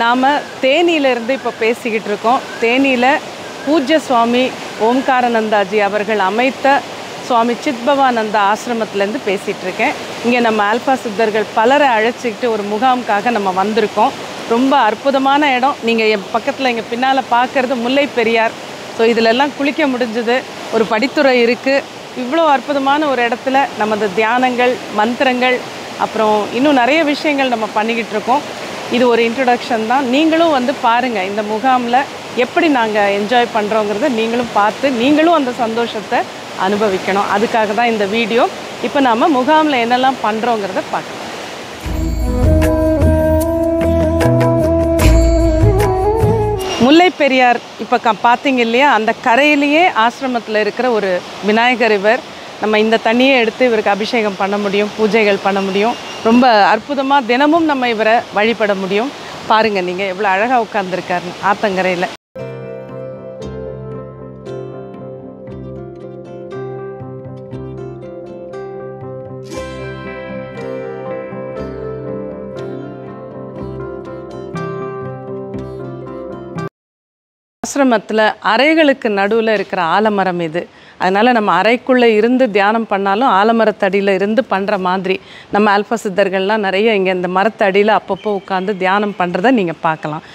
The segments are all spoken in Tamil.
நாம் தேனியிலிருந்து இப்போ பேசிக்கிட்டு இருக்கோம். தேனியில் பூஜ்ய சுவாமி ஓம்காரானந்தாஜி அவர்கள் அமைத்த சுவாமி சித்பவானந்தா ஆசிரமத்திலேருந்து பேசிகிட்டு இருக்கேன். இங்கே நம்ம ஆல்ஃபா சித்தர்கள் பலரை அழைச்சிக்கிட்டு ஒரு முகாமுக்காக நம்ம வந்திருக்கோம். ரொம்ப அற்புதமான இடம். நீங்கள் என் பக்கத்தில் இங்கே பின்னால் பார்க்குறது முல்லை பெரியார். ஸோ இதிலெல்லாம் குளிக்க முடிஞ்சுது. ஒரு படித்துறை இருக்குது. இவ்வளோ அற்புதமான ஒரு இடத்துல நமது தியானங்கள், மந்திரங்கள், அப்புறம் இன்னும் நிறைய விஷயங்கள் நம்ம பண்ணிக்கிட்டு இருக்கோம். இது ஒரு இன்ட்ரொடக்ஷன் தான். நீங்களும் வந்து பாருங்கள், இந்த முகாமில் எப்படி நாங்கள் என்ஜாய் பண்ணுறோங்கிறத நீங்களும் பார்த்து நீங்களும் அந்த சந்தோஷத்தை அனுபவிக்கணும். அதுக்காக தான் இந்த வீடியோ. இப்போ நாம் முகாமில் என்னெல்லாம் பண்ணுறோங்கிறத பார்க்கலாம். முல்லை பெரியார் இப்போ பார்த்தீங்க இல்லையா, அந்த கரையிலேயே ஆசிரமத்தில் இருக்கிற ஒரு விநாயகர். இவர் நம்ம இந்த தண்ணியை எடுத்து இவருக்கு அபிஷேகம் பண்ண முடியும், பூஜைகள் பண்ண முடியும். ரொம்ப அற்புதமாக தினமும் நம்ம இவரை வழிபட முடியும். பாருங்கள் நீங்கள் எவ்வளோ அழகாக உட்கார்ந்துருக்காரு ஆத்தங்கரையில். ஆசிரமத்தில் அறைகளுக்கு நடுவில் இருக்கிற ஆலமரம் இது. அதனால் நம்ம அறைக்குள்ளே இருந்து தியானம் பண்ணாலும் ஆலமரத்தடியில் இருந்து பண்ணுற மாதிரி நம்ம ஆல்ஃபா சித்தர்கள்லாம் நிறைய இங்கே இந்த மரத்தடியில் அப்பப்போ உட்காந்து தியானம் பண்ணுறதை நீங்கள் பார்க்கலாம்.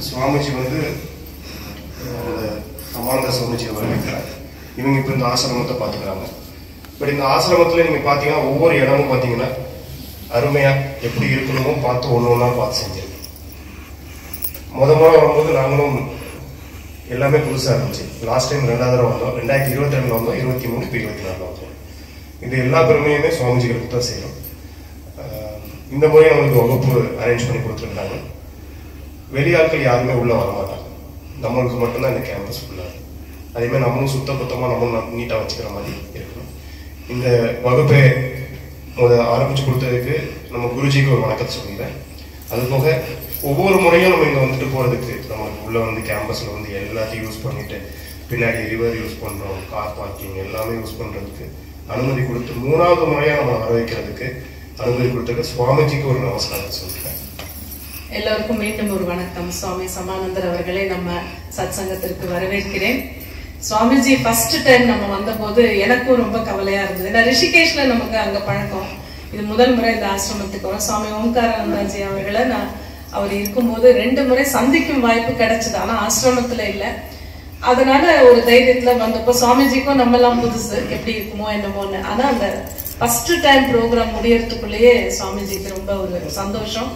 சுவாமிஜி வந்து சமாந்த சுவாமிஜி வர்ணிக்கிறார். இவங்க இப்போ இந்த ஆசிரமத்தை பார்த்துக்கிறாங்க. பட் இந்த ஆசிரமத்தில் நீங்கள் பார்த்தீங்கன்னா ஒவ்வொரு இடமும் பார்த்தீங்கன்னா அருமையாக எப்படி இருக்கணுமோ பார்த்து ஒன்று ஒன்றா பார்த்து செஞ்சிருக்கோம். முதல் வரும்போது நாங்களும் எல்லாமே புதுசாக இருந்துச்சு. லாஸ்ட் டைம் 2வது தடவை வந்தோம். 2022 வந்தோம், 23 இப்போ 24 வந்தோம். இது எல்லா பெருமையுமே சுவாமிஜிகளுக்கு தான் செய்யணும். இந்த முறை நம்மளுக்கு வகுப்பு அரேஞ்ச் பண்ணி கொடுத்துருக்காங்க. வெளியாட்கள் யாருமே உள்ளே வர மாட்டாங்க. நம்மளுக்கு மட்டும்தான் இந்த கேம்பஸ் ஃபுல்லாக. அதேமாதிரி நம்மளும் சுத்தபத்தமாக நம்மளும் நீட்டாக வச்சுக்கிற மாதிரி இருக்கணும். இந்த வகுப்பை ஆரம்பித்து கொடுத்ததுக்கு நம்ம குருஜிக்கு ஒரு வணக்கத்தை சொல்லிக்கிறேன். அதுபோக ஒவ்வொரு முறையும் நம்ம இங்கே வந்துட்டு போகிறதுக்கு நம்மளுக்கு உள்ளே வந்து கேம்பஸில் வந்து எல்லாத்தையும் யூஸ் பண்ணிவிட்டு பின்னாடி ரிவர் யூஸ் பண்ணுறோம், கார் பார்க்கிங் எல்லாமே யூஸ் பண்ணுறதுக்கு அனுமதி கொடுத்து 3வது முறையாக நம்ம வர வைக்கிறதுக்கு அனுமதி கொடுத்ததுக்கு சுவாமிஜிக்கு ஒரு நமஸ்காரம் சொல்லிக்கிறேன். எல்லோருக்கும் மீண்டும் ஒரு வணக்கம். சுவாமி சமானந்தர் அவர்களை நம்ம சத் சங்கத்திற்கு வரவேற்கிறேன். சுவாமிஜி ஃபர்ஸ்ட் டைம் நம்ம வந்தபோது எனக்கும் ரொம்ப கவலையா இருந்தது. ஏன்னா ரிஷிகேஷ்ல நமக்கு அங்க பழக்கம். இது முதல் முறை இந்த ஆசிரமத்துக்கு வரும். சுவாமி ஓம்காரானந்தாஜி அவர்களை அவர் இருக்கும்போது 2 முறை சந்திக்கும் வாய்ப்பு கிடைச்சது. ஆனா ஆசிரமத்துல இல்லை. அதனால ஒரு தைரியத்துல வந்தப்போ சுவாமிஜிக்கும் நம்ம எல்லாம் புதுசு, எப்படி இருக்குமோ என்னமோன்னு. ஆனா அந்த ஃபர்ஸ்ட் டைம் ப்ரோக்ராம் முடியறதுக்குள்ளேயே சுவாமிஜிக்கு ரொம்ப ஒரு சந்தோஷம்.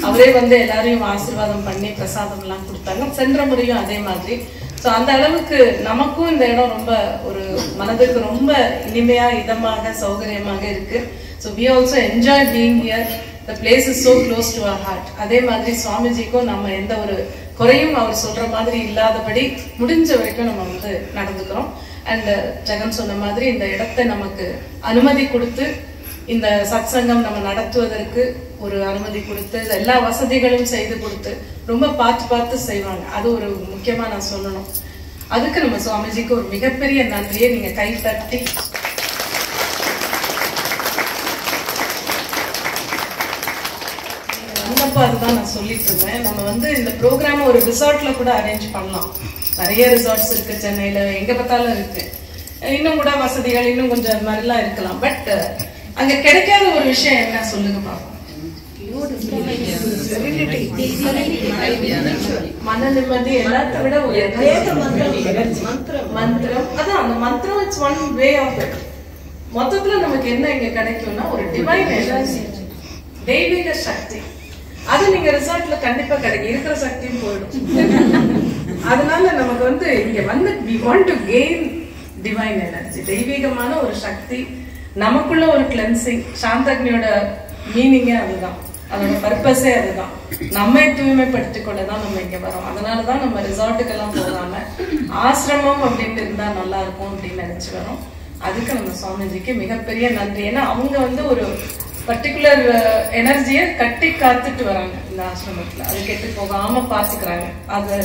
அவரே வந்து எல்லாரையும் ஆசீர்வாதம் பண்ணி பிரசாதம் எல்லாம் கொடுத்தாங்க. சென்ற முறையும் அதே மாதிரி. ஸோ அந்த அளவுக்கு நமக்கும் இந்த இடம் ரொம்ப ஒரு மனதுக்கு ரொம்ப இனிமையா, இதமாக, சௌகரியமாக இருக்கு. So we also enjoy being here. The place is so close to our heart. அதே மாதிரி சுவாமிஜிக்கும் நம்ம எந்த ஒரு குறையும் அவர் சொல்ற மாதிரி இல்லாதபடி முடிஞ்ச வரைக்கும் நம்ம வந்து நடந்துக்கிறோம். அண்ட் ஜெகன் சொன்ன மாதிரி இந்த இடத்தை நமக்கு அனுமதி கொடுத்து இந்த சத் சங்கம் நம்ம நடத்துவதற்கு ஒரு அனுமதி கொடுத்து எல்லா வசதிகளும் செய்து கொடுத்து ரொம்ப பார்த்து செய்வாங்க. அது ஒரு முக்கியமா நான் சொல்லணும். அதுக்கு நம்ம சுவாமிஜிக்கு ஒரு மிகப்பெரிய நன்றியை நீங்க கை தட்டி வந்தப்போ அதுதான் நான் சொல்லிட்டு இருந்தேன். நம்ம வந்து இந்த ப்ரோக்ராம் ஒரு ரிசார்ட்ல கூட அரேஞ்ச் பண்ணலாம். நிறைய ரிசார்ட்ஸ் இருக்கு சென்னையில, எங்க பார்த்தாலும் இருக்கு. இன்னும் கூட வசதிகள் இன்னும் கொஞ்சம் அது மாதிரிலாம் இருக்கலாம். பட் அங்க கிடைக்காத ஒரு விஷயம் என்ன சொல்லுங்க பாப்போம். மன நிம்மதி எல்லாத்த விட ஒரு மந்திரம். அதான் அந்த மந்திரம் it's one way of it. மொத்தத்துல நமக்கு என்ன இங்க கிடைக்கும்னா ஒரு டிவைன் எனர்ஜி, தெய்வீக சக்தி. அது நீங்க ரிசார்ட்ல கண்டிப்பா கிடைக்கும். இருக்கிற சக்தியும் போயிடும். அதனால நமக்கு வந்து இங்க வந்து we want to gain divine energy, தெய்வீகமான ஒரு சக்தி நமக்குள்ள ஒரு கிளென்சிங். சாந்தக்னியோட மீனிங்கே அதுதான், அதோட பர்பஸே அதுதான். நம்மை தூய்மைப்படுத்திக் கொள்ளதான் நம்ம இங்க வரோம். அதனாலதான் நம்ம ரிசார்ட்டுக்கெல்லாம் போகாம ஆசிரமம் அப்படின்னு இருந்தா நல்லா இருக்கும் அப்படின்னு நினைச்சு வரோம். அதுக்கு நம்ம சுவாமிஜிக்கு மிகப்பெரிய நன்றி. ஏன்னா அவங்க வந்து ஒரு பர்டிகுலர் எனர்ஜியை கட்டி காத்துட்டு வராங்க இந்த ஆசிரமத்துல. அது கெட்டு போகாம பாத்துக்கிறாங்க. அது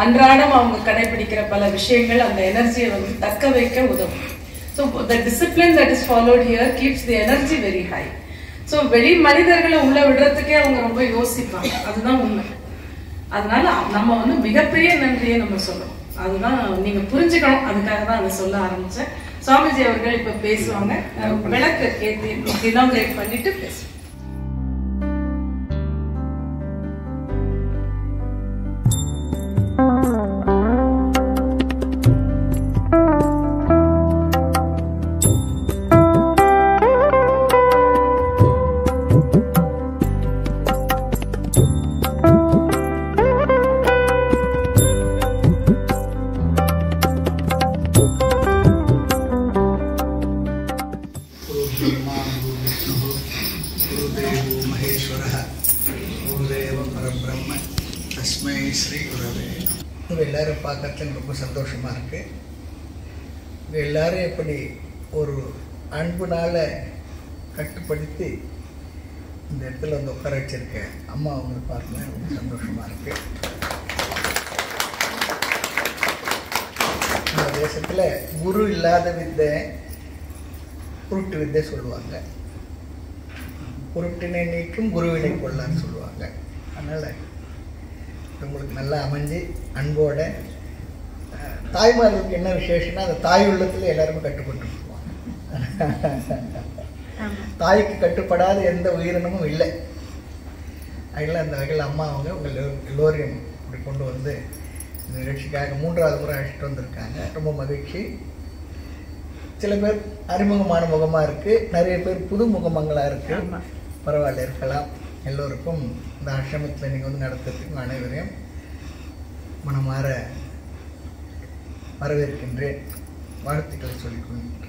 அன்றாடம் அவங்க கடைபிடிக்கிற பல விஷயங்கள் அந்த எனர்ஜியை வந்து தக்க வைக்க உதவும். So the discipline that is followed here keeps the energy very high. So வெளி மனிதர்களை உள்ள விடுறதுக்கே அவங்க ரொம்ப யோசிப்பாங்க. அதுதான் உண்மை. அதனால நம்ம வந்து மிகப்பெரிய நன்றியை நம்ம சொல்லணும். அதுதான் நீங்க புரிஞ்சுக்கணும். அதுக்காக தான் அதை சொல்ல ஆரம்பிச்சேன். சுவாமிஜி அவர்கள் இப்ப பேசுவாங்க. விளக்கு ஏற்றி இனாகிரேட் பண்ணிட்டு பேசுவாங்க. எல்லாரும் பார்க்கறதுக்கு ரொம்ப சந்தோஷமாக இருக்குது. இது எல்லாரும் எப்படி ஒரு அன்புனால் கட்டுப்படுத்தி இந்த இடத்துல வந்து உட்கார வச்சிருக்க அம்மா அவங்களை பார்க்க ரொம்ப சந்தோஷமாக இருக்குது. இந்த தேசத்தில் குரு இல்லாத வித்தை குருட்டு வித்தை சொல்லுவாங்க. குருட்டினை நீக்கும் குருவினை கொள்ளான்னு சொல்லுவாங்க. அதனால் உங்களுக்கு நல்லா அமைஞ்சு அன்போட தாய்மார்களுக்கு என்ன விசேஷம்னா அந்த தாய் உள்ளத்தில் எல்லாருமே கட்டுப்பட்டு போவாங்க. தாய்க்கு கட்டுப்படாத எந்த உயிரினமும் இல்லை. அதனால் அந்த வகையில் அம்மா அவங்க உங்கள் எல்லோரையும் இப்படி கொண்டு வந்து இந்த நிகழ்ச்சிக்காக 3வது முறை அழைச்சிட்டு வந்திருக்காங்க. ரொம்ப மகிழ்ச்சி. சில பேர் அறிமுகமான முகமாக இருக்குது, நிறைய பேர் புது முகமங்களாக இருக்குது. பரவாயில்ல, இருக்கலாம். எல்லோருக்கும் இந்த ஆசிரமத்தில் நீங்கள் வந்து நடத்துறதுக்கு அனைவரையும் மனமாற வரவேற்கின்றேன். வாழ்த்துக்களை சொல்லிக்கொள்கிறேன்.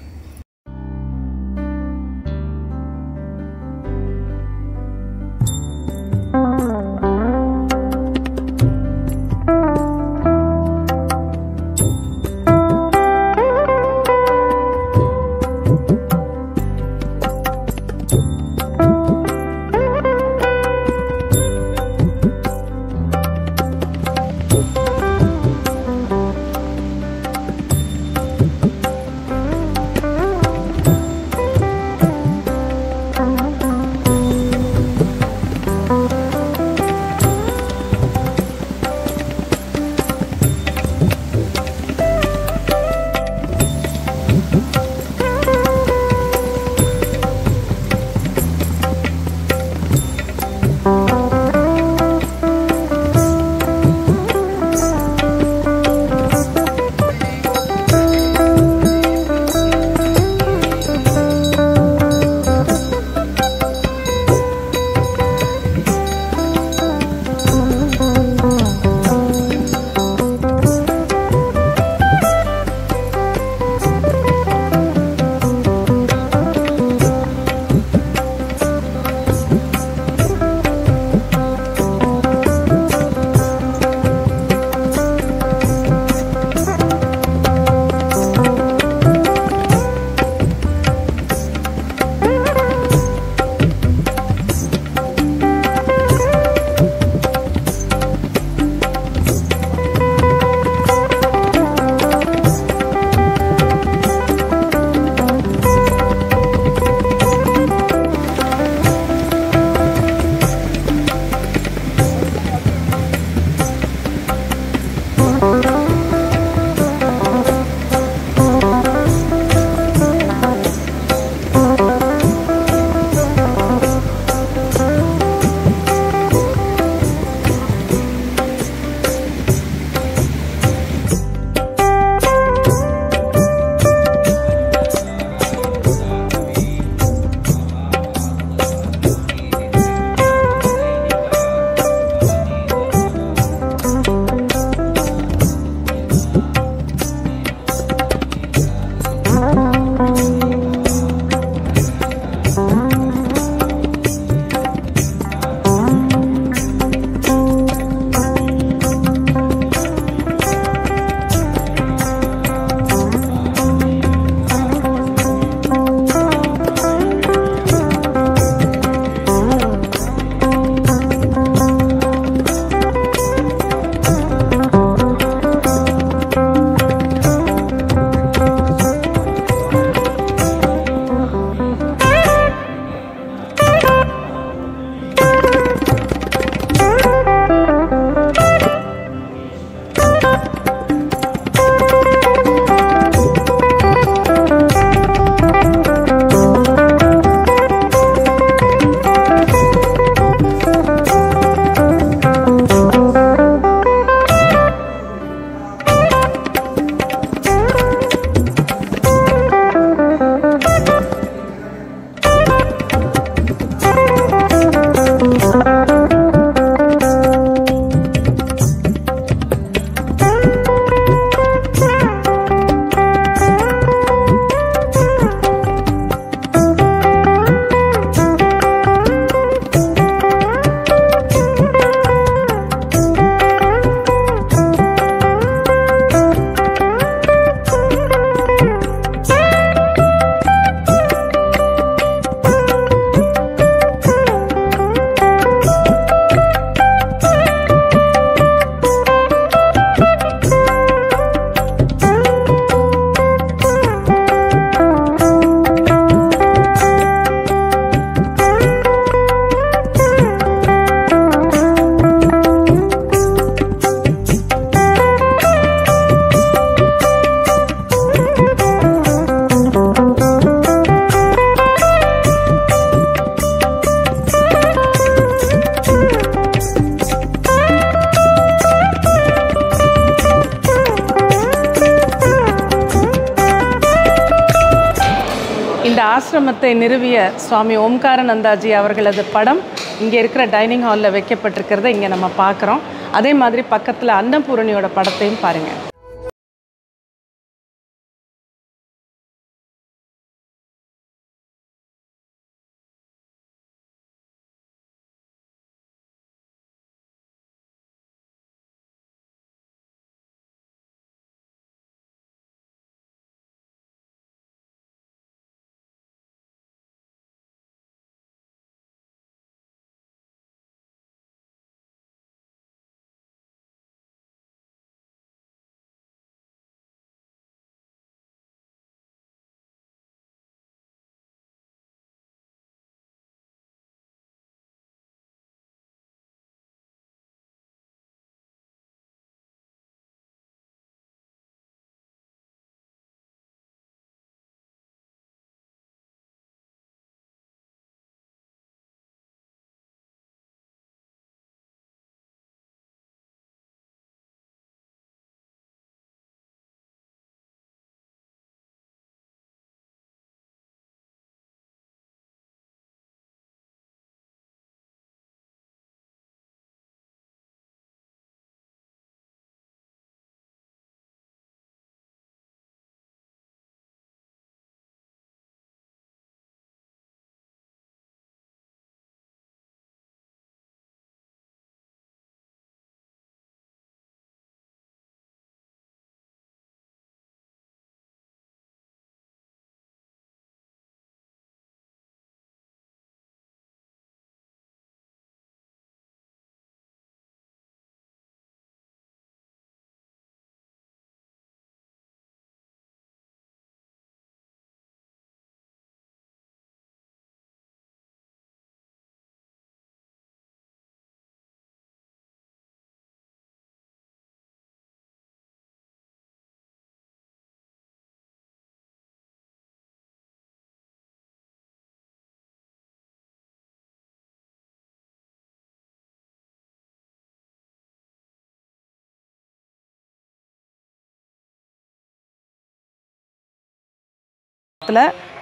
ஆசிரமத்தை நிறுவிய சுவாமி ஓம்காரானந்தாஜி அவர்களது படம் இங்கே இருக்கிற டைனிங் ஹாலில் வைக்கப்பட்டிருக்கிறத இங்கே நம்ம பார்க்குறோம். அதே மாதிரி பக்கத்தில் அன்னபூரணியோட படத்தையும் பாருங்கள்.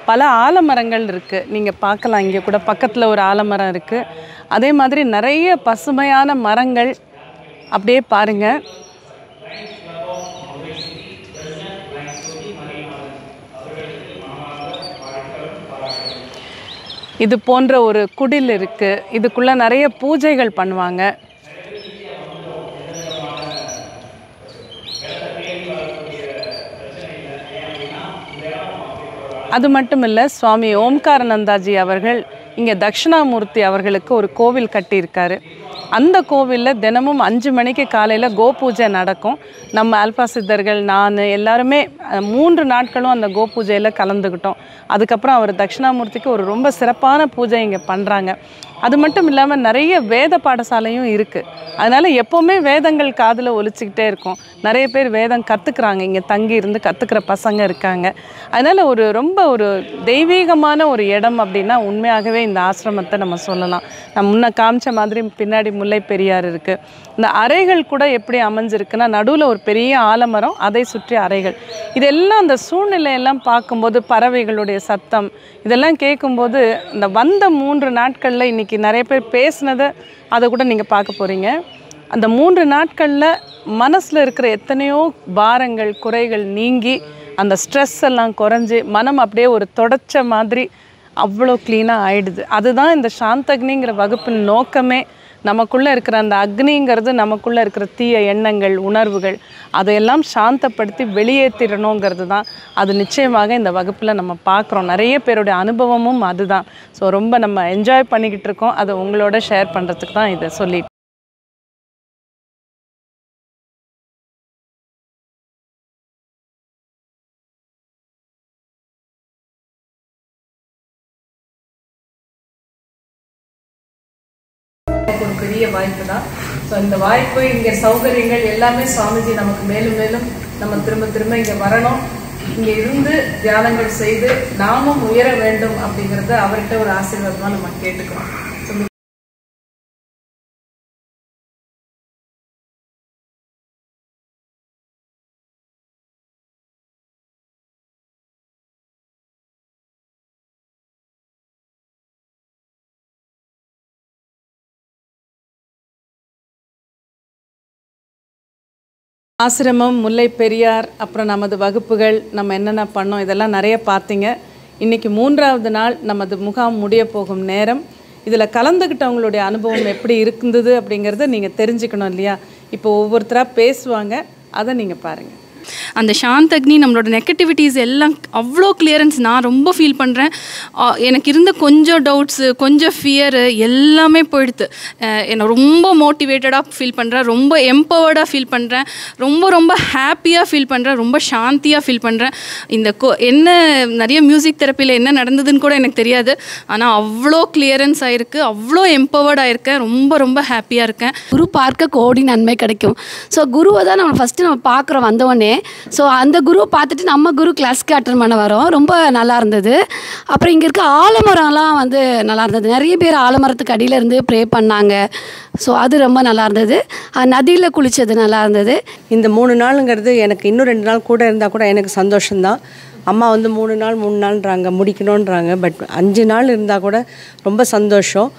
பல ஆலமரங்கள் இருக்குது, நீங்கள் பார்க்கலாம். இங்கே கூட பக்கத்தில் ஒரு ஆலமரம் இருக்குது. அதே மாதிரி நிறைய பசுமையான மரங்கள் அப்படியே பாருங்கள். இது போன்ற ஒரு குடில் இருக்குது. இதுக்குள்ளே நிறைய பூஜைகள் பண்ணுவாங்க. அது மட்டும் இல்லை, சுவாமி ஓம்காரானந்தாஜி அவர்கள் இங்கே தட்சிணாமூர்த்தி அவர்களுக்கு ஒரு கோவில் கட்டியிருக்காரு. அந்த கோவிலில் தினமும் 5 மணிக்கு காலையில் கோபூஜை நடக்கும். நம்ம ஆல்பா சித்தர்கள், நான் எல்லாருமே 3 நாட்களும் அந்த கோபூஜையில் கலந்துக்கிட்டோம். அதுக்கப்புறம் அவர் தட்சிணாமூர்த்திக்கு ஒரு ரொம்ப சிறப்பான பூஜை இங்கே பண்ணுறாங்க. அது மட்டும் இல்லாமல் நிறைய வேத பாடசாலையும் இருக்குது. அதனால் எப்போவுமே வேதங்கள் காதில் ஒலிச்சிக்கிட்டே இருக்கும். நிறைய பேர் வேதம் கற்றுக்குறாங்க, இங்கே தங்கி இருந்து கற்றுக்கிற பசங்க இருக்காங்க. அதனால் ரொம்ப ஒரு தெய்வீகமான ஒரு இடம் அப்படின்னா உண்மையாகவே இந்த ஆசிரமத்தை நம்ம சொல்லலாம். நான் முன்ன காமிச்ச மாதிரி பின்னாடி முல்லை பெரியார் இருக்குது. இந்த அறைகள் கூட எப்படி அமைஞ்சிருக்குன்னா, நடுவில் ஒரு பெரிய ஆலமரம், அதை சுற்றி அறைகள். இதெல்லாம் அந்த சூழ்நிலையெல்லாம் பார்க்கும்போது, பறவைகளுடைய சத்தம் இதெல்லாம் கேட்கும்போது, இந்த வந்த 3 நாட்களில் இன்றைக்கி நிறைய பேர் பேசுனதை அதை கூட நீங்கள் பார்க்க போகிறீங்க. அந்த 3 நாட்களில் மனசில் இருக்கிற எத்தனையோ பாரங்கள், குறைகள் நீங்கி, அந்த ஸ்ட்ரெஸ் எல்லாம் குறைஞ்சி, மனம் அப்படியே ஒரு தொடச்ச மாதிரி அவ்வளோ க்ளீனாக ஆயிடுது. அதுதான் இந்த சாந்தக்னிங்கிற வகுப்பின் நோக்கமே. நமக்குள்ளே இருக்கிற அந்த அக்னிங்கிறது, நமக்குள்ளே இருக்கிற தீய எண்ணங்கள், உணர்வுகள், அதையெல்லாம் சாந்தப்படுத்தி வெளியேற்றிடணுங்கிறது தான். அது நிச்சயமாக இந்த வகுப்பில் நம்ம பார்க்குறோம். நிறைய பேருடைய அனுபவமும் அதுதான். ஸோ ரொம்ப நம்ம என்ஜாய் பண்ணிக்கிட்டு இருக்கோம். அதை உங்களோட ஷேர் பண்ணுறதுக்கு தான் இதை சொல்லிட்டு ஒரு பெரிய வாய்ப்பு தான். ஸோ இந்த வாய்ப்பு, இங்கே சௌகரியங்கள் எல்லாமே சுவாமிஜி நமக்கு மேலும் மேலும் நம்ம திரும்ப திரும்ப இங்கே வரணும், இங்கே இருந்து தியானங்கள் செய்து நாமும் உயர வேண்டும் அப்படிங்கிறத அவர்கிட்ட ஒரு ஆசீர்வாதமாக நம்ம கேட்டுக்கிறோம். ஆசிரமம், முல்லை பெரியார், அப்புறம் நமது வகுப்புகள், நம்ம என்னென்ன பண்ணோம் இதெல்லாம் நிறைய பார்த்தீங்க. இன்றைக்கி 3வது நாள் நமது முகாம் முடிய போகும் நேரம். இதில் கலந்துக்கிட்டவங்களுடைய அனுபவம் எப்படி இருந்தது அப்படிங்கிறத நீங்கள் தெரிஞ்சுக்கணும் இல்லையா? இப்போ ஒவ்வொருத்தராக பேசுவாங்க, அதை நீங்கள் பாருங்கள். அந்த சாந்தக்னி நம்மளோட நெகட்டிவிட்டிஸ் எல்லாம் அவ்வளோ கிளியரன்ஸ் நான் ரொம்ப ஃபீல் பண்ணுறேன். எனக்கு இருந்த கொஞ்சம் டவுட்ஸு, கொஞ்சம் ஃபியரு எல்லாமே போயிடுது. என்னை ரொம்ப மோட்டிவேட்டடாக ஃபீல் பண்ணுறேன், ரொம்ப எம்பவர்டாக ஃபீல் பண்ணுறேன், ரொம்ப ரொம்ப ஹாப்பியாக ஃபீல் பண்ணுறேன், ரொம்ப சாந்தியாக ஃபீல் பண்ணுறேன். இந்த என்ன நிறைய மியூசிக் தெரப்பியில் என்ன நடந்ததுன்னு கூட எனக்கு தெரியாது. ஆனால் அவ்வளோ கிளியரன்ஸ் ஆகிருக்கு, அவ்வளோ எம்பவர்ட் ஆகிருக்கேன், ரொம்ப ரொம்ப ஹாப்பியாக இருக்கேன். குரு பார்க்க கோடி நன்மை கிடைக்கும். ஸோ குருவை தான் நம்ம ஃபஸ்ட்டு நம்ம பார்க்குறோம் வந்தவொடனே. ஸோ அந்த குருவை பார்த்துட்டு நம்ம குரு கிளாஸ்க்கு அட்டன் பண்ண வரோம். ரொம்ப நல்லா இருந்தது. அப்புறம் இங்கே இருக்க ஆலமரம்லாம் வந்து நல்லா இருந்தது. நிறைய பேர் ஆலமரத்துக்கு அடியில் இருந்து ப்ரே பண்ணாங்க. ஸோ அது ரொம்ப நல்லா இருந்தது. நதியில் குளித்தது நல்லா இருந்தது. இந்த 3 நாளுங்கிறது எனக்கு இன்னும் 2 நாள் கூட இருந்தால் கூட எனக்கு சந்தோஷம்தான். அம்மா வந்து 3 நாள்ன்றாங்க, முடிக்கணுன்றாங்க. பட் 5 நாள் இருந்தால் கூட ரொம்ப சந்தோஷம்.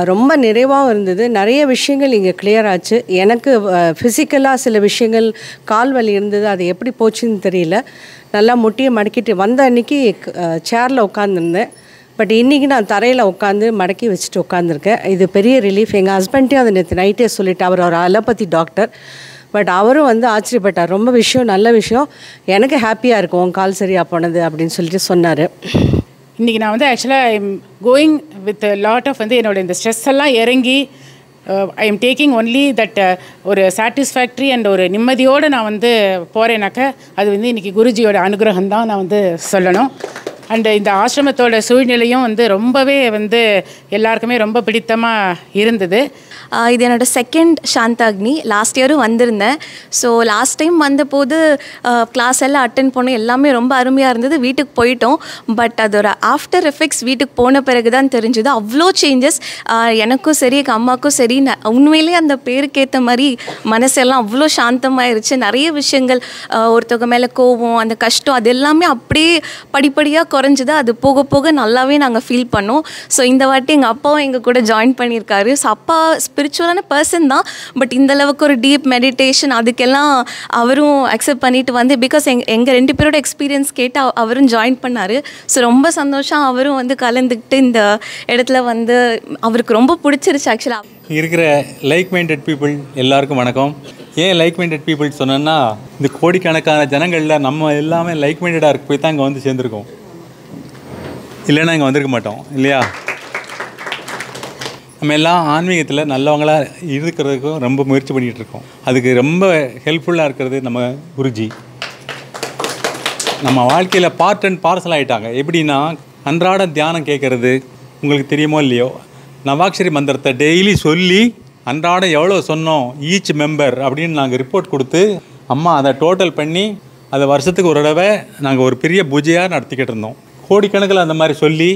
ரொம்ப நிறைவாகவும் இருந்தது. நிறைய விஷயங்கள் இங்கே கிளியர் ஆச்சு. எனக்கு ஃபிசிக்கலாக சில விஷயங்கள் கால் வலி இருந்தது, அது எப்படி போச்சுன்னு தெரியல. நல்லா முட்டியை மடக்கிட்டு வந்த அன்றைக்கி சேரில் உட்காந்துருந்தேன். பட் இன்றைக்கி நான் தரையில் உட்காந்து மடக்கி வச்சுட்டு உட்காந்துருக்கேன். இது பெரிய ரிலீஃப். எங்கள் ஹஸ்பண்ட்டையும் அதை நேற்று நைட்டே சொல்லிவிட்டு, அவர் ஒரு அலோபதி டாக்டர். பட் அவரும் வந்து ஆச்சரியப்பட்டார். ரொம்ப விஷயம், நல்ல விஷயம், எனக்கு ஹாப்பியாக இருக்கும் உன் கால் சரியாக போனது அப்படின்னு சொல்லிட்டு சொன்னார். இன்றைக்கி நான் வந்து ஆக்சுவலாக I am going with lot of வந்து என்னோட இந்த ஸ்ட்ரெஸ் எல்லாம் இறங்கி I am taking only that ஒரு சாட்டிஸ்ஃபேக்ட்ரி அண்ட் ஒரு நிம்மதியோடு நான் வந்து போகிறேனாக்க அது வந்து இன்றைக்கி குருஜியோட அனுகிரகம் தான் நான் வந்து சொல்லணும். அண்டு இந்த ஆசிரமத்தோட சூழ்நிலையும் வந்து ரொம்பவே வந்து எல்லாருக்குமே ரொம்ப பிடித்தமாக இருந்தது. இது என்னோடய செகண்ட் சாந்தாக்னி. லாஸ்ட் இயரும் வந்திருந்தேன். ஸோ லாஸ்ட் டைம் வந்தபோது கிளாஸ் எல்லாம் அட்டென்ட் பண்ணோம், எல்லாமே ரொம்ப அருமையாக இருந்தது. வீட்டுக்கு போயிட்டோம். பட் அதோட ஆஃப்டர் எஃபெக்ட்ஸ் வீட்டுக்கு போன பிறகு தான் தெரிஞ்சுது. அவ்வளோ சேஞ்சஸ் எனக்கும் சரி எங்கள் அம்மாவுக்கும் சரி. உண்மையிலேயே அந்த பேருக்கேற்ற மாதிரி மனசெல்லாம் அவ்வளோ சாந்தமாயிருச்சு. நிறைய விஷயங்கள் ஒருத்தவங்க மேலே கோபம், அந்த கஷ்டம், அது எல்லாமே அப்படியே படிப்படியாக குறைஞ்சிது. அது போக போக நல்லாவே நாங்கள் ஃபீல் பண்ணோம். ஸோ இந்த வாட்டி எங்கள் அப்பாவும் எங்கள் கூட ஜாயின் பண்ணியிருக்காரு. ஸோ அப்பா ஸ்பிரிச்சுவலான பர்சன் தான். பட் இந்தளவுக்கு ஒரு டீப் மெடிடேஷன் அதுக்கெல்லாம் அவரும் அக்செப்ட் பண்ணிட்டு வந்து பிகாஸ் எங்கள் 2 பேரோட எக்ஸ்பீரியன்ஸ் கேட்டு அவரும் ஜாயின் பண்ணார். ஸோ ரொம்ப சந்தோஷம். அவரும் வந்து கலந்துக்கிட்டு இந்த இடத்துல வந்து அவருக்கு ரொம்ப பிடிச்சிருச்சு. ஆக்சுவலாக இருக்கிற லைக் மைண்டட் பீப்புள் எல்லாருக்கும் வணக்கம். ஏன் லைக் மைண்டட் பீப்புள் சொன்னேன்னா, இந்த கோடிக்கணக்கான ஜனங்களில் நம்ம எல்லாமே லைக் மைண்டடாக இருக்க போய் தான் இங்கே வந்து சேர்ந்துருக்கோம். இல்லைன்னா இங்கே வந்திருக்க மாட்டோம் இல்லையா? நம்ம எல்லாம் ஆன்மீகத்தில் நல்லவங்களாக இருக்கிறதுக்கும் ரொம்ப முயற்சி பண்ணிகிட்டு இருக்கோம். அதுக்கு ரொம்ப ஹெல்ப்ஃபுல்லாக இருக்கிறது நம்ம குருஜி. நம்ம வாழ்க்கையில் பார்ட் அண்ட் பார்சல் ஆகிட்டாங்க. எப்படின்னா, அன்றாட தியானம் கேட்குறது உங்களுக்கு தெரியுமோ இல்லையோ, நவாக்ஷரி மந்திரத்தை டெய்லி சொல்லி அன்றாடம் எவ்வளோ சொன்னோம் ஈச் மெம்பர் அப்படின்னு நாங்கள் ரிப்போர்ட் கொடுத்து அம்மா அதை டோட்டல் பண்ணி அதை வருஷத்துக்கு ஒரு தடவை நாங்கள் ஒரு பெரிய பூஜையாக நடத்திக்கிட்டு இருந்தோம். கோடிக்கணக்கில் அந்த மாதிரி சொல்லி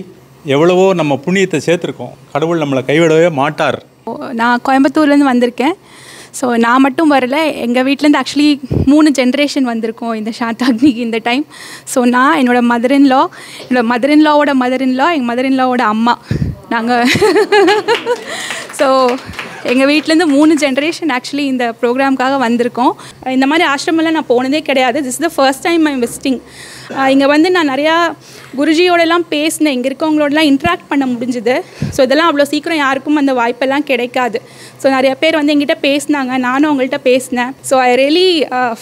எவ்வளவோ நம்ம புண்ணியத்தை சேர்த்துருக்கோம். கடவுள் நம்மளை கைவிடவே மாட்டார். நான் கோயம்புத்தூர்லேருந்து வந்திருக்கேன். ஸோ நான் மட்டும் வரல, எங்கள் வீட்டிலேருந்து ஆக்சுவலி 3 ஜென்ரேஷன் வந்திருக்கோம் இந்த சாந்தாக்னிக்கு இந்த டைம். ஸோ நான், என்னோடய மதர்-இன்-லா, என்னோடய மதர்-இன்-லாவோட மதர்-இன்-லா, எங்கள் மதர்-இன்-லாவோட அம்மா, நாங்கள் ஸோ எங்கள் வீட்டிலேருந்து 3 ஜென்ரேஷன் ஆக்சுவலி இந்த ப்ரோக்ராமுக்காக வந்திருக்கோம். இந்த மாதிரி ஆசிரமெல்லாம் நான் போனதே கிடையாது. This is the first time I am visiting. இங்கே வந்து நான் நிறையா குருஜியோடலாம் பேசினேன், இங்கே இருக்கவங்களோடலாம் இன்ட்ராக்ட் பண்ண முடிஞ்சுது. ஸோ இதெல்லாம் அவ்வளோ சீக்கிரம் யாருக்கும் அந்த வாய்ப்பெல்லாம் கிடைக்காது. ஸோ நிறைய பேர் வந்து எங்கிட்ட பேசினாங்க, நானும் அவங்கள்ட்ட பேசினேன். So I really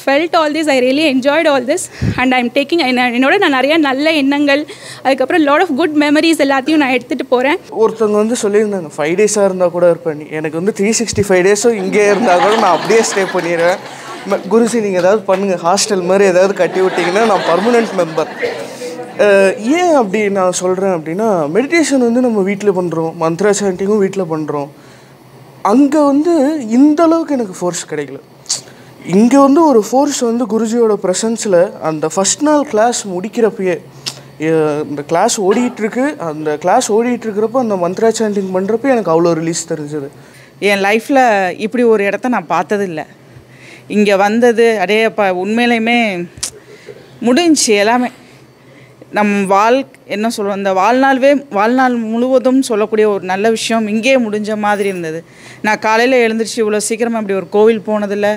felt all this, I really enjoyed all this and I am taking என்னோட நான் நிறையா நல்ல எண்ணங்கள், அதுக்கப்புறம் லாட் ஆஃப் குட் மெமரிஸ் எல்லாத்தையும் நான் எடுத்துகிட்டு போகிறேன். ஒருத்தவங்க வந்து சொல்லியிருந்தாங்க 5 டேஸாக இருந்தால் கூட இருப்பேன். எனக்கு வந்து 365 டேஸும் இங்கே இருந்தால் கூட நான் அப்படியே ஸ்டே பண்ணிடுவேன். குருஜி நீங்கள் ஏதாவது பண்ணுங்கள், ஹாஸ்டல் மாதிரி ஏதாவது கட்டி விட்டிங்கன்னா நான் பர்மனெண்ட் மெம்பர். ஏன் அப்படி நான் சொல்கிறேன் அப்படின்னா, மெடிடேஷன் வந்து நம்ம வீட்டில் பண்ணுறோம், மந்த்ரா சாண்டிங்கும் வீட்டில் பண்ணுறோம். அங்கே வந்து இந்தளவுக்கு எனக்கு ஃபோர்ஸ் கிடைக்கல. இங்கே வந்து ஒரு ஃபோர்ஸ் வந்து குருஜியோட ப்ரெசன்ஸில் அந்த ஃபஸ்ட் நாள் கிளாஸ் முடிக்கிறப்பயே, இந்த கிளாஸ் ஓடிட்டுருக்கு, அந்த கிளாஸ் ஓடிட்டுருக்கிறப்போ அந்த மந்த்ரா சாண்டிங் பண்ணுறப்ப எனக்கு அவ்வளோ ரிலீஸ் தெரிஞ்சது. என் லைஃப்பில் இப்படி ஒரு இடத்த நான் பார்த்ததில்லை. இங்கே வந்தது அடே உண்மையிலையுமே முடிஞ்சு எல்லாமே. என்ன சொல்லுவோம், இந்த வாழ்நாள் முழுவதும் சொல்லக்கூடிய ஒரு நல்ல விஷயம் இங்கே முடிஞ்ச மாதிரி இருந்தது. நான் காலையில் எழுந்திரிச்சு இவ்வளோ சீக்கிரமாக இப்படி ஒரு கோவில் போனதில்லை,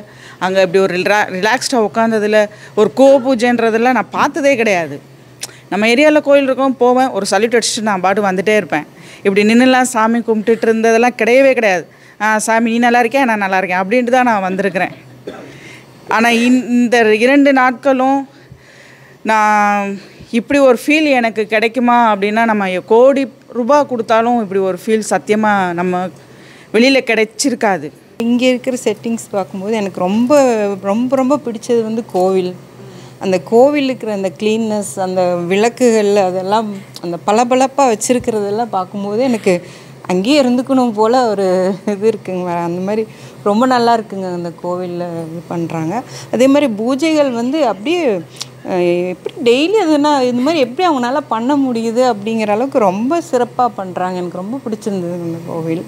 அங்கே இப்படி ஒரு ரிலாக்ஸ்டாக உட்காந்ததில்ல, ஒரு பூஜைன்றதெல்லாம் நான் பார்த்ததே கிடையாது. நம்ம ஏரியாவில் கோயில் இருக்கோம், போவேன், ஒரு சல்யூட் அடிச்சுட்டு நான் பாட்டு வந்துகிட்டே இருப்பேன். இப்படி நின்றுலாம் சாமி கும்பிட்டுட்டு இருந்ததெல்லாம் கிடையவே கிடையாது. சாமி நீ நல்லா இருக்கேன், நான் நல்லா இருக்கேன் அப்படின்ட்டு தான் நான் வந்திருக்கிறேன். ஆனால் இந்த 2 நாட்களும் நான் இப்படி ஒரு ஃபீல் எனக்கு கிடைக்குமா அப்படின்னா, நம்ம கோடி ரூபாய் கொடுத்தாலும் இப்படி ஒரு ஃபீல் சத்தியமாக நம்ம வெளியில் கிடைச்சிருக்காது. இங்கே இருக்கிற செட்டிங்ஸ் பார்க்கும்போது எனக்கு ரொம்ப ரொம்ப ரொம்ப பிடிச்சது வந்து கோவில். அந்த கோவில் இருக்கிற அந்த க்ளீன்னஸ், அந்த விளக்குகள், அதெல்லாம் அந்த பளபளப்பாக வச்சுருக்கிறதெல்லாம் பார்க்கும்போது எனக்கு அங்கேயே இருந்துக்கணும் போல் ஒரு இது இருக்குங்க. அந்த மாதிரி ரொம்ப நல்லா இருக்குங்க அந்த கோவிலில் இது பண்ணுறாங்க. அதே மாதிரி பூஜைகள் வந்து அப்படியே எப்படி டெய்லி அதுனா இந்த மாதிரி எப்படி அவங்களால பண்ண முடியுது அப்படிங்கிற அளவுக்கு ரொம்ப சிறப்பாக பண்ணுறாங்க. எனக்கு ரொம்ப பிடிச்சிருந்தது அந்த கோவில்.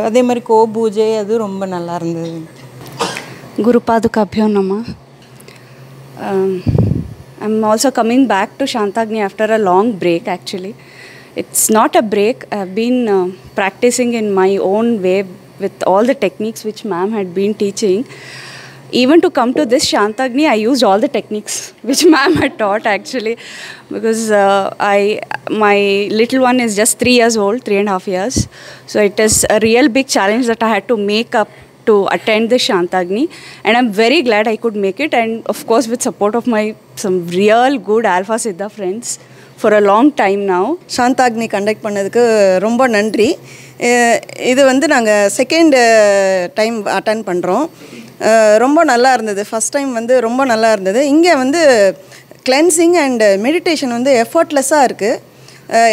அதே மாதிரி பூஜை அது ரொம்ப நல்லா இருந்தது. Guru Padukabhyo Namah. I'm also coming back to Shantagni after a long break actually. It's not a break. I've been practicing in my own way with all the techniques which ma'am had been teaching. Even to come to this Shantagni, I used all the techniques which ma'am had taught actually, because my little one is just 3 years old, 3.5 years. So it is a real big challenge that I had to make up to attend the Shantagni, and I'm very glad I could make it, and of course with support of some real good Alpha Siddha friends for a long time now. Shantagni conduct பண்ணதுக்கு ரொம்ப நன்றி. இது வந்து நாங்கள் செகண்ட் டைம் அட்டன் பண்ணுறோம். ரொம்ப நல்லா இருந்தது. ஃபஸ்ட் டைம் வந்து ரொம்ப நல்லா இருந்தது. இங்கே வந்து கிளென்சிங் அண்ட் மெடிடேஷன் வந்து எஃபர்ட்லெஸ்ஸாக இருக்குது.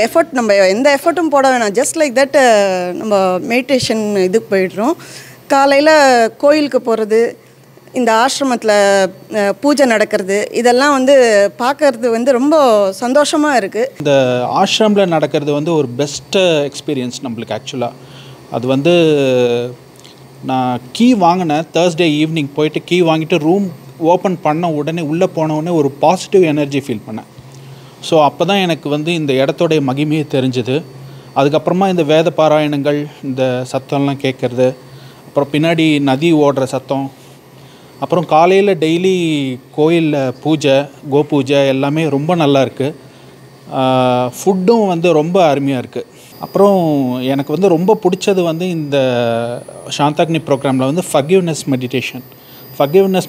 எஃபர்ட் நம்ம எந்த எஃபர்ட்டும் போட வேணாம், ஜஸ்ட் லைக் தட் நம்ம மெடிடேஷன் இதுக்கு போய்ட்றோம். காலையில் கோயிலுக்கு போகிறது, இந்த ஆசிரமத்தில் பூஜை நடக்கிறது, இதெல்லாம் வந்து பார்க்கறது வந்து ரொம்ப சந்தோஷமாக இருக்குது. இந்த ஆசிரமில் நடக்கிறது வந்து ஒரு பெஸ்ட்டு எக்ஸ்பீரியன்ஸ் நம்மளுக்கு ஆக்சுவலாக. அது வந்து நான் கீ வாங்கினேன், தேர்ஸ்டே ஈவினிங் போயிட்டு கீ வாங்கிட்டு ரூம் ஓப்பன் பண்ண உடனே உள்ளே போன உடனே ஒரு பாசிட்டிவ் எனர்ஜி ஃபீல் பண்ணேன். ஸோ அப்போ தான் எனக்கு வந்து இந்த இடத்தோடைய மகிமையே தெரிஞ்சுது. அதுக்கப்புறமா இந்த வேத பாராயணங்கள், இந்த சத்தம்லாம் கேட்குறது, அப்புறம் பின்னாடி நதி ஓடுற சத்தம், அப்புறம் காலையில் டெய்லி கோயிலில் பூஜை, பூஜை எல்லாமே ரொம்ப நல்லா இருக்குது. ஃபுட்டும் வந்து ரொம்ப அருமையாக இருக்குது. அப்புறம் எனக்கு வந்து ரொம்ப பிடிச்சது வந்து இந்த சாந்தாக்னி ப்ரோக்ராமில் வந்து ஃபர்கிவ்னஸ்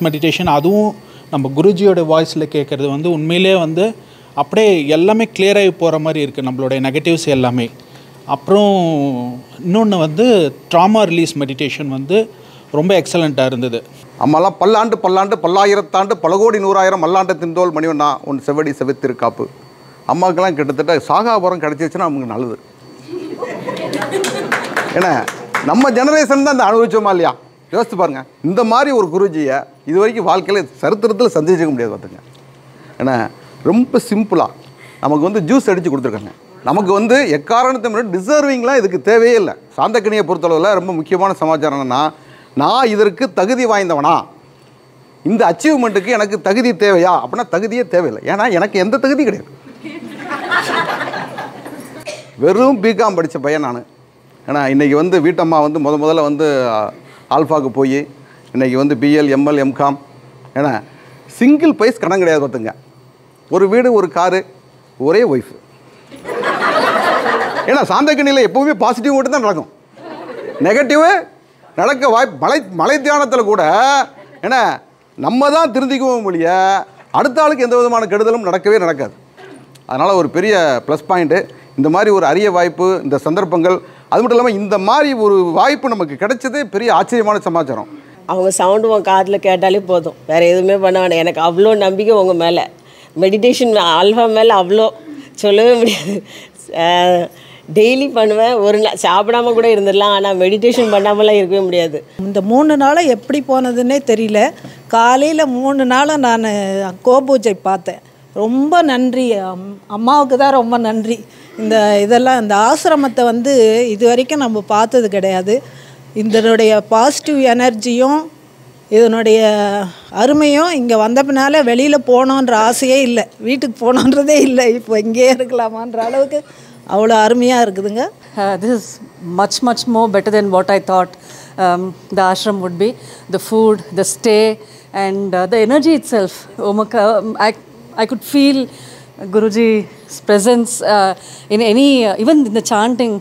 மெடிடேஷன், அதுவும் நம்ம குருஜியோட வாய்ஸில் கேட்குறது வந்து உண்மையிலே வந்து அப்படியே எல்லாமே கிளியராகி போகிற மாதிரி இருக்குது, நம்மளுடைய நெகட்டிவ்ஸ் எல்லாமே. அப்புறம் இன்னொன்று வந்து ட்ராமா ரிலீஸ் மெடிடேஷன் வந்து ரொம்ப எக்ஸலண்ட்டாக இருந்தது. அம்மாலாம் பல்லாண்டு பல்லாயிரத்தாண்டு பல கோடி 100,000 மல்லாண்டு தின்தோல் மணிவண்ணா உன் செவடி செவித்திருக்காப்பு. அம்மாவுக்கெல்லாம் கிட்டத்தட்ட சாகாபுரம் கிடச்சிச்சுன்னா நமக்கு நல்லது. ஏன்னா நம்ம ஜெனரேஷன் தான் இந்த அனுபவிச்சோமா இல்லையா? யோசித்து பாருங்கள். இந்த மாதிரி ஒரு குருஜியை இது வரைக்கும் வாழ்க்கையில் சரித்திரத்தில் சந்திச்சிக்க முடியாது பார்த்துங்க. ஏன்னா ரொம்ப சிம்பிளாக நமக்கு வந்து ஜூஸ் அடித்து கொடுத்துருக்காங்க. நமக்கு வந்து எக்காரணத்தை முன்னாடி டிசர்விங்லாம் இதுக்கு தேவையே இல்லை. சாந்தக்கனியை பொறுத்தளவில் ரொம்ப முக்கியமான சமாச்சாரம் என்னென்னா, நான் இதற்கு தகுதி வாய்ந்தவனா, இந்த அச்சீவ்மெண்ட்டுக்கு எனக்கு தகுதி தேவையா அப்படின்னா தகுதியே தேவையில்லை. ஏன்னா எனக்கு எந்த தகுதி கிடையாது. வெறும் பிகாம் படித்த பையன் நான். ஏன்னா இன்றைக்கி வந்து வீட்டம்மா வந்து முதல்ல வந்து ஆல்ஃபாவுக்கு போய் இன்றைக்கி வந்து பிஎல், எம்எல், எம்காம். ஏன்னா சிங்கிள் பைஸ் கடன் கிடையாது பார்த்துங்க. ஒரு வீடு, ஒரு காரு, ஒரே ஒய்ஃபு. ஏன்னா சாந்தக்கனியில் எப்போவுமே பாசிட்டிவ் மட்டும் தான் நடக்கும், நெகட்டிவு நடக்க மலை தியானத்தில் கூட ஏன்னா நம்ம தான் திருந்திக்குவோம் மொழிய அடுத்த ஆளுக்கு எந்த விதமான கெடுதலும் நடக்கவே நடக்காது. அதனால் ஒரு பெரிய ப்ளஸ் பாயிண்ட்டு இந்த மாதிரி ஒரு அரிய வாய்ப்பு, இந்த சந்தர்ப்பங்கள். அது மட்டும் இல்லாமல் இந்த மாதிரி ஒரு வாய்ப்பு நமக்கு கிடைச்சதே பெரிய ஆச்சரியமான சமாச்சாரம். அவங்க சவுண்டு உன் காதில் கேட்டாலே போதும், வேறு எதுவுமே பண்ண வேண்டாம். எனக்கு அவ்வளோ நம்பிக்கை உங்கள் மேலே, மெடிடேஷன் ஆல்ஃபா மேலே அவ்வளோ சொல்லவே முடியாது. டெய்லி பண்ணுவேன், ஒரு நாள் சாப்பிடாம கூட இருந்துடலாம், ஆனால் மெடிடேஷன் பண்ணாமலாம் இருக்கவே முடியாது. இந்த 3 நாளாக எப்படி போனதுன்னே தெரியல. காலையில் 3 நாளாக நான் கோபூஜை பார்த்தேன். ரொம்ப நன்றி அம்மாவுக்கு தான் ரொம்ப நன்றி. இதெல்லாம் இந்த ஆசிரமத்தை வந்து இது வரைக்கும் நம்ம பார்த்தது கிடையாது. இதனுடைய பாசிட்டிவ் எனர்ஜியும் இதனுடைய அருமையும் இங்கே வந்த பின்னால் வெளியில் போகணுன்ற ஆசையே இல்லை, வீட்டுக்கு போகணுன்றதே இல்லை, இப்போ இங்கேயே இருக்கலாமான்ற அளவுக்கு அவ்வளோ அருமையாக இருக்குதுங்க. This is much more better than what I thought the ashram would be. The food, the stay, and the energy itself. I could feel Guruji's presence in any, even in the chanting.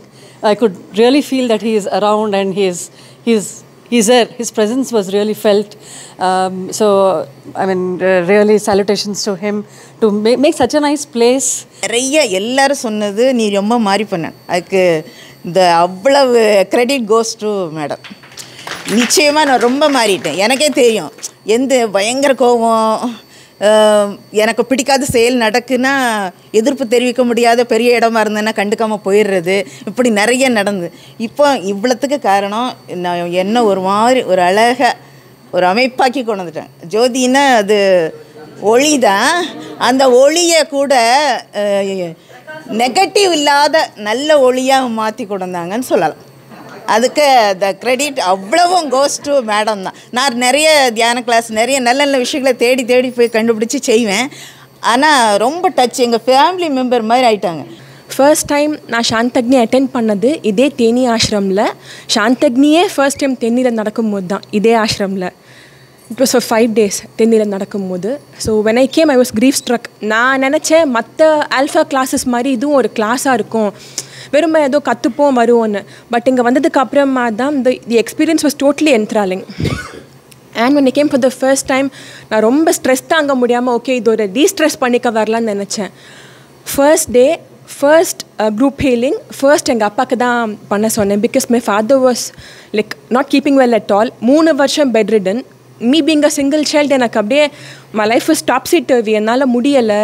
I could really feel that he is around and he's there. His presence was really felt. So, I mean, really salutations to him to make such a nice place. நிறைய எல்லாரும் சொன்னது நீ ரொம்ப மாறி பண்ண, அதுக்கு இந்த அவ்வளவு கிரெடிட் கோஸ் டு மேடம். நிச்சயமாக நான் ரொம்ப மாறிட்டேன். எனக்கே தெரியும் எந்த பயங்கர கோபம், எனக்கு பிடிக்காத செயல் நடக்குன்னா எதிர்ப்பு தெரிவிக்க முடியாத பெரிய இடமா இருந்தேன்னா கண்டுக்காமல் போயிடுறது, இப்படி நிறைய நடந்தது. இப்போ இவ்வளோத்துக்கு காரணம் நான் என்ன ஒரு மாதிரி ஒரு அழகாக ஒரு அமைப்பாக்கி கொண்டு வந்துட்டேன். ஜோதின்னா அது ஒளி தான், அந்த ஒளியை கூட நெகட்டிவ் இல்லாத நல்ல ஒளியாக மாற்றி கொண்டு வந்தாங்கன்னு சொல்லலாம். அதுக்கு த கிரெடிட் அவ்வளவும் கோஸ் டு மேடம் தான். நான் நிறைய தியான கிளாஸ் நிறைய நல்ல நல்ல விஷயங்களை தேடி தேடி போய் கண்டுபிடிச்சி செய்வேன். ஆனால் ரொம்ப டச் எங்கள் ஃபேமிலி மெம்பர் மாதிரி ஆயிட்டாங்க. ஃபர்ஸ்ட் டைம் நான் சாந்தக்னி அட்டென்ட் பண்ணது இதே தேனி ஆஷ்ரமில். சாந்தக்னியே ஃபர்ஸ்ட் டைம் தென்னியில் நடக்கும்போது தான், இதே ஆஷ்ரமில். இட் வாஸ் ஃபார் 5 days தென்னியில் நடக்கும்போது. So when I game I was grief struck. நான் நினச்சேன் மற்ற ஆல்ஃபா கிளாஸஸ் மாதிரி இதுவும் ஒரு கிளாஸாக இருக்கும், வெறும் ஏதோ கற்றுப்போம் வருவோன்னு. பட் இங்கே வந்ததுக்கு அப்புறமா தான் the experience was totally enthralling. And when I came for the first time நான் ரொம்ப ஸ்ட்ரெஸ் தாங்க முடியாமல் ஓகே இது ஒரு டீஸ்ட்ரெஸ் பண்ணிக்க வரலான்னு நினச்சேன். First day first group healing first எங்கள் அப்பாவுக்கு தான் பண்ண சொன்னேன். Because my father was like not keeping well at all. 3 வருஷம் bedridden. Me being a single child எனக்கு அப்படியே my life is topsy turvy. என்னால் முடியலை,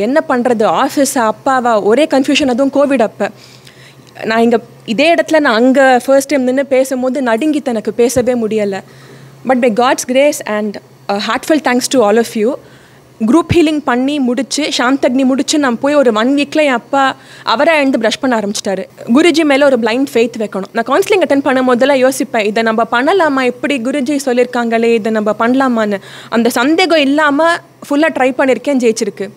என்ன பண்ணுறது, ஆஃபீஸா அப்பாவா ஒரே கன்ஃபியூஷன். அதுவும் கோவிட் அப்போ நான் இங்கே இதே இடத்துல நான் அங்கே ஃபர்ஸ்ட் டைம் நின்று பேசும்போது நடுங்கிட்டு எனக்கு பேசவே முடியலை. But by God's grace and heartful thanks to all of you, group healing பண்ணி முடிச்சு சாந்தக்னி முடிச்சு நான் போய் ஒரு 1 வீக்கில் என் அப்பா அவராக எழுந்து ப்ரஷ் பண்ண ஆரம்பிச்சிட்டாரு. குருஜி மேலே ஒரு பிளைண்ட் ஃபெய்த் வைக்கணும். நான் கவுன்சிலிங் அட்டன் பண்ண முதல்ல யோசிப்பேன், இதை நம்ம பண்ணலாமா, இப்படி குருஜி சொல்லியிருக்காங்களே இதை நம்ம பண்ணலாமான்னு. அந்த சந்தேகம் இல்லாமல் ஃபுல்லாக ட்ரை பண்ணியிருக்கேன், ஜெயிச்சிருக்கு.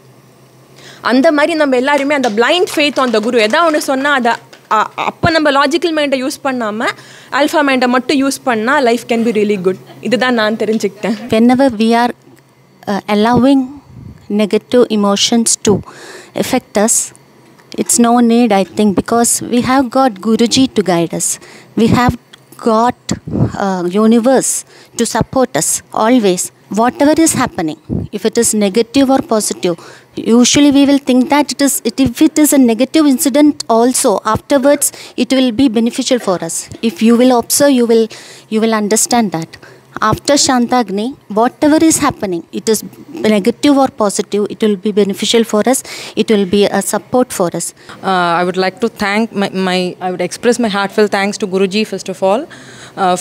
அந்த மாதிரி நம்ம எல்லாருமே அந்த பிளைண்ட் ஃபெய்த் அந்த குரு எதாவது ஒன்று சொன்னால் அதை அப்போ நம்ம லாஜிக்கல் மைண்டை யூஸ் பண்ணாமல் ஆல்ஃபா மைண்டை மட்டும் யூஸ் பண்ணால் life can be really good. இதுதான் நான் தெரிஞ்சுக்கிட்டேன். Whenever we are allowing negative emotions to affect us, it's no need, I think, because we have got Guruji to guide us. We have got universe to support us always. Whatever is happening, if it is negative or positive, usually we will think that if it is a negative incident also, afterwards it will be beneficial for us. If you will observe, you will understand that. After Shantagni, whatever is happening, it is negative or positive, it will be beneficial for us, it will be a support for us. I would like to thank I would express my heartfelt thanks to Guruji first of all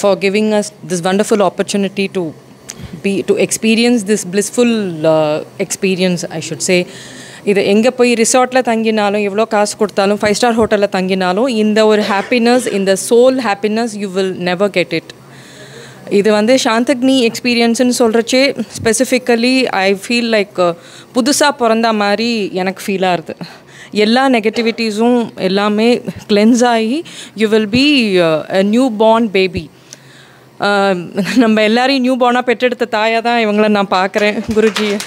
for giving us this wonderful opportunity to experience this blissful experience, I should say. இது எங்கே போய் ரிசார்ட்டில் தங்கினாலும் எவ்வளோ காசு கொடுத்தாலும் 5-star ஹோட்டலில் தங்கினாலும் இந்த ஒரு ஹாப்பினஸ், இந்த soul happiness you will never get it. இது வந்து சாந்தக்னி எக்ஸ்பீரியன்ஸ்னு சொல்கிறச்சே ஸ்பெசிஃபிக்கலி ஐ ஃபீல் லைக் புதுசாக பிறந்த மாதிரி எனக்கு ஃபீல் ஆகுது. எல்லா நெகட்டிவிட்டிஸும் எல்லாமே கிளென்ஸ் ஆகி you will be a new born baby. நம்ம எல்லாரையும் நியூ பார்னாக பெற்றெடுத்த தாயாக தான் இவங்கள நான் பார்க்குறேன் குருஜியை.